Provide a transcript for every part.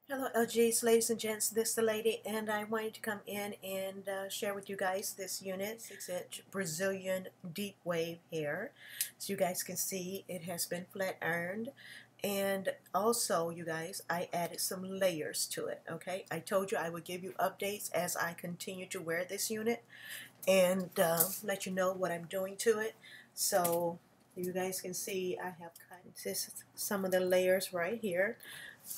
Hello LGs, ladies and gents, this is the lady, and I wanted to come in and share with you guys this unit, 6-inch Brazilian deep wave hair. So you guys can see it has been flat ironed, and also you guys, I added some layers to it. Okay, I told you I would give you updates as I continue to wear this unit and let you know what I'm doing to it. So you guys can see I have cut some of the layers right here.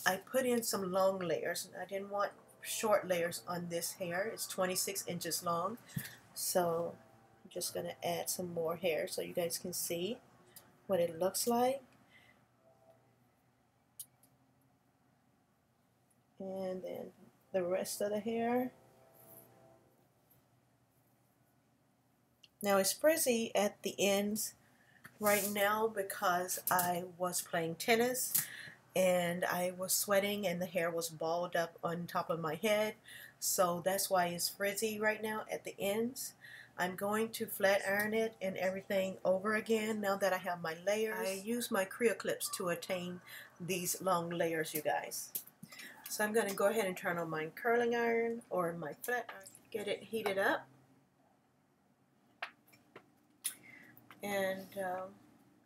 I put in some long layers. I didn't want short layers on this hair. It's 26 inches long. So I'm just going to add some more hair so you guys can see what it looks like. And then the rest of the hair. Now it's frizzy at the ends right now because I was playing tennis and I was sweating and the hair was balled up on top of my head, so that's why it's frizzy right now at the ends. I'm going to flat iron it and everything over again now that I have my layers. I use my Creo clips to attain these long layers, you guys. So I'm going to go ahead and turn on my curling iron or my flat iron, get it heated up, and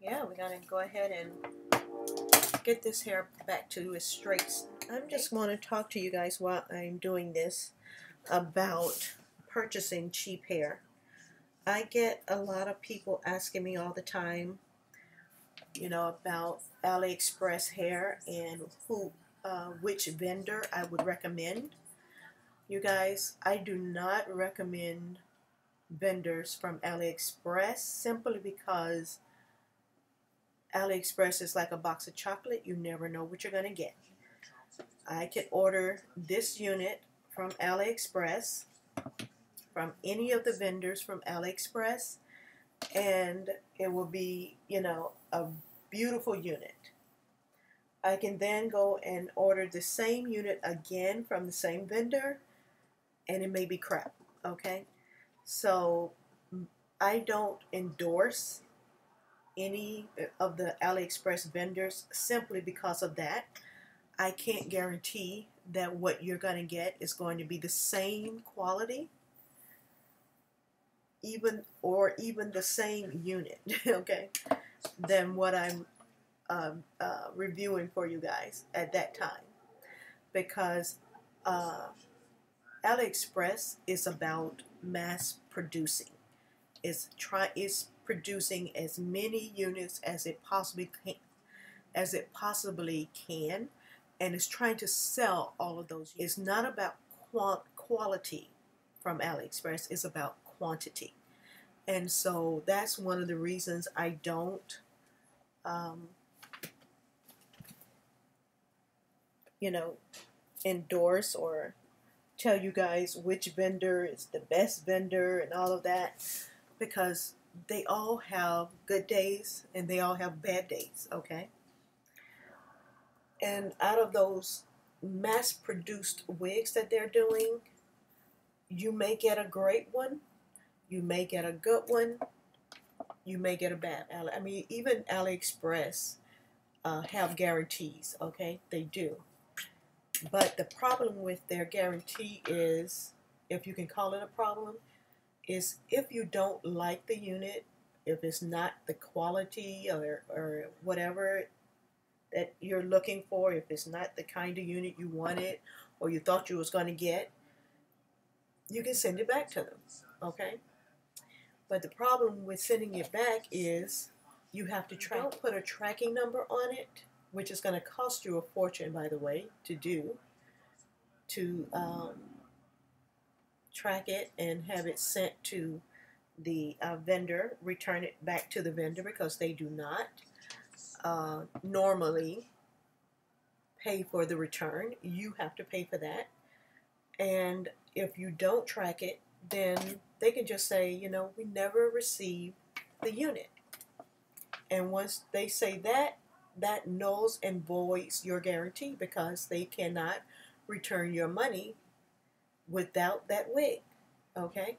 yeah, we're going to go ahead and get this hair back to its straight. I'm just going to talk to you guys while I'm doing this about purchasing cheap hair. I get a lot of people asking me all the time, you know, about Aliexpress hair and which vendor I would recommend. You guys, I do not recommend vendors from Aliexpress simply because Aliexpress is like a box of chocolate. You never know what you're going to get. I can order this unit from Aliexpress, from any of the vendors from Aliexpress, and it will be, you know, a beautiful unit. I can then go and order the same unit again from the same vendor, and it may be crap, okay? So I don't endorse any of the Aliexpress vendors simply because of that. I can't guarantee that what you're going to get is going to be the same quality, even the same unit, okay, than what I'm reviewing for you guys at that time, because AliExpress is about mass producing. It's producing as many units as it possibly can, and it's trying to sell all of those. It's not about quality from AliExpress. It's about quantity, and so that's one of the reasons I don't, you know, endorse or tell you guys which vendor is the best vendor and all of that, because they all have good days and they all have bad days, okay? And out of those mass-produced wigs that they're doing, you may get a great one, you may get a good one, you may get a bad. I mean, even AliExpress have guarantees, okay? They do. But the problem with their guarantee is, if you can call it a problem, is if you don't like the unit, if it's not the quality or whatever that you're looking for, if it's not the kind of unit you wanted or you thought you was going to get, you can send it back to them, okay? But the problem with sending it back is you have to put a tracking number on it, which is going to cost you a fortune, by the way, to do, to track it and have it sent to the vendor, return it back to the vendor, because they do not normally pay for the return. You have to pay for that. And if you don't track it, then they can just say, you know, we never received the unit. And once they say that, that nulls and voids your guarantee, because they cannot return your money without that wig, okay?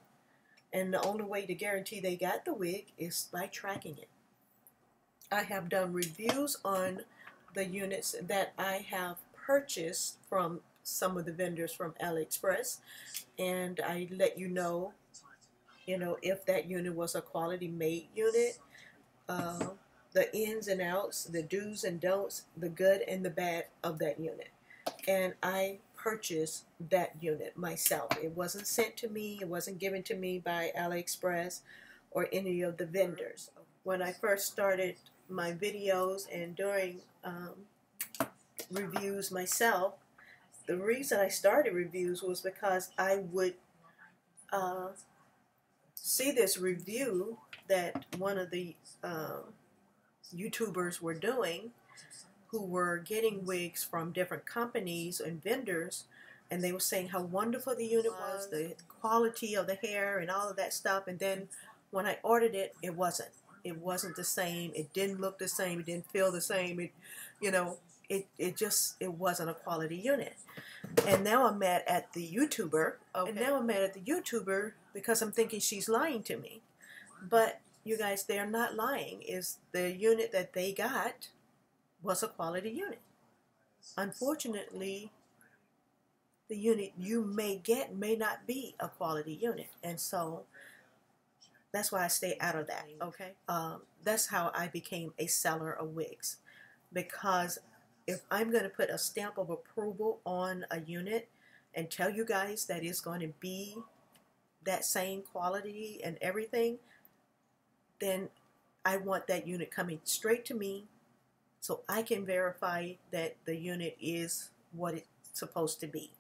And the only way to guarantee they got the wig is by tracking it. I have done reviews on the units that I have purchased from some of the vendors from Aliexpress, and I let you know, if that unit was a quality made unit, uh, the ins and outs, the do's and don'ts, the good and the bad of that unit. And I purchased that unit myself. It wasn't sent to me, it wasn't given to me by AliExpress or any of the vendors. When I first started my videos and doing reviews myself, the reason I started reviews was because I would uh, see this review that one of the YouTubers were doing, who were getting wigs from different companies and vendors, and they were saying how wonderful the unit was, the quality of the hair and all of that stuff. And then when I ordered it, it wasn't. It wasn't the same. It didn't look the same. It didn't feel the same. It wasn't a quality unit. And now I'm mad at the YouTuber. Okay. And now I'm mad at the YouTuber because I'm thinking she's lying to me. But you guys, they're not lying. Is the unit that they got was a quality unit. Unfortunately, the unit you may get may not be a quality unit, and so that's why I stay out of that. Okay, that's how I became a seller of wigs, because if I'm going to put a stamp of approval on a unit and tell you guys that it's going to be that same quality and everything, then I want that unit coming straight to me, so I can verify that the unit is what it's supposed to be.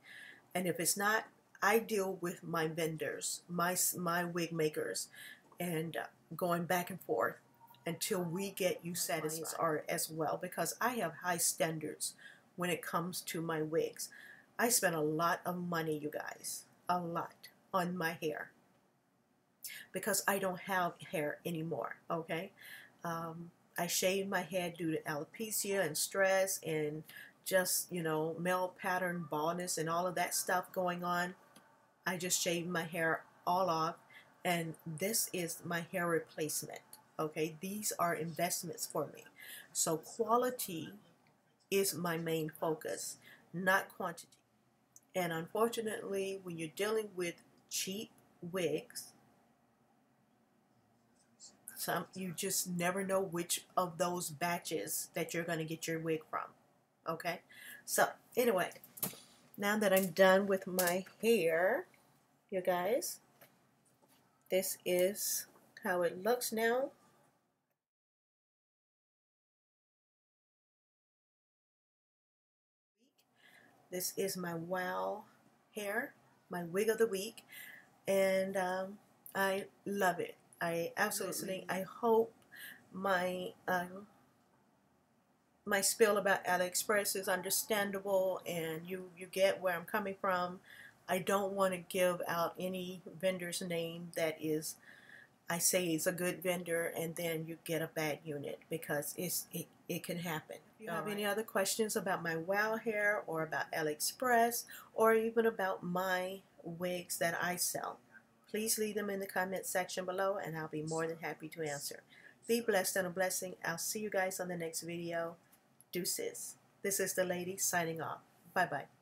And if it's not, I deal with my vendors, my wig makers, and going back and forth until we get you satisfied as well, because I have high standards when it comes to my wigs. I spend a lot of money, you guys, a lot on my hair, because I don't have hair anymore, okay? I shaved my head due to alopecia and stress and just, male pattern baldness and all of that stuff going on. I just shaved my hair all off, and this is my hair replacement, okay? These are investments for me. So quality is my main focus, not quantity. And unfortunately, when you're dealing with cheap wigs, you just never know which of those batches that you're going to get your wig from. Okay, so anyway, now that I'm done with my hair, you guys, this is how it looks now. This is my wow hair, my wig of the week, and I love it. I absolutely. I hope my my spiel about AliExpress is understandable and you get where I'm coming from. I don't want to give out any vendor's name that is, I say is a good vendor, and then you get a bad unit, because it can happen. If you have any other questions about my wow hair or about AliExpress or even about my wigs that I sell, please leave them in the comment section below and I'll be more than happy to answer. Be blessed and a blessing. I'll see you guys on the next video. Deuces. This is the lady signing off. Bye-bye.